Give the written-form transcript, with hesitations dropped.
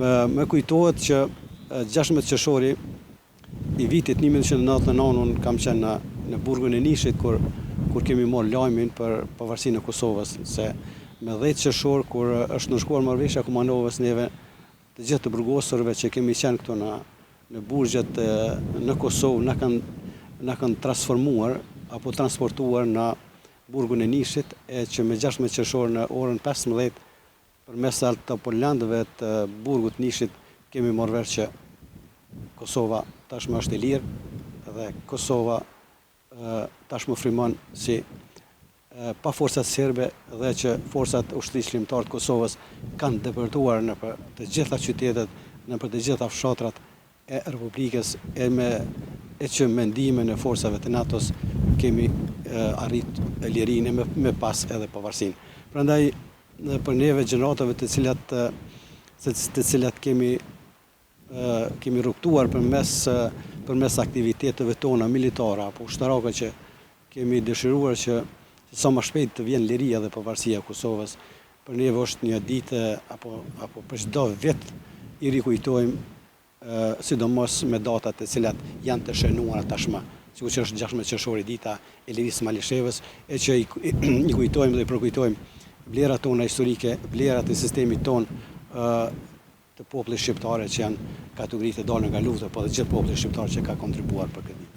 Më kujtohet që 16 qershori i vitit 1999 unë kam qenë në burgun e Nishit kur kemi marrë lajmin për pavarësinë e Kosovës, se me 10 qershor kur është ndërshkuar marrëveshja Kumanovës, neve të gjithë të burgosurve që kemi qenë këtu në burgjet në Kosovë na kanë transformuar apo transportuar në burgun e Nishit, e që me 16 qershor në orën 15 përmes autopolandëve të burgut Nishit kemi marrë vesh që Kosova tashmë është e lirë dhe Kosova tashmë frymon si pa forcat serbe dhe që forcat ushtrisë shqiptare të Kosovës kanë depërtuar në të gjitha qytetet, në të gjitha fshatrat e Republikës e që me ndihmën e forcave të NATO-s kemi arrit lirinë me pas edhe pavarësinë. Prandaj për neve gjeneratave të cilat kemi rrugtuar përmes aktiviteteve tona militare apo ushtarake që kemi dëshiruar që sa më shpejt të vjen liria dhe pavarësia e Kosovës, për neve është një ditë apo për çdo vit i rikujtojmë, sidomos me datat e cilat janë të shënuara tashmë, sikur që është 16 qershori dita e lirisë Malishevës, e që i kujtojmë dhe i përkujtojmë vlerat tona historike, vlerat e sistemit ton të popullit shqiptare që janë kategoritë e dalë nga lufta, po dhe gjithë popullit shqiptar që ka kontribuar për këtë.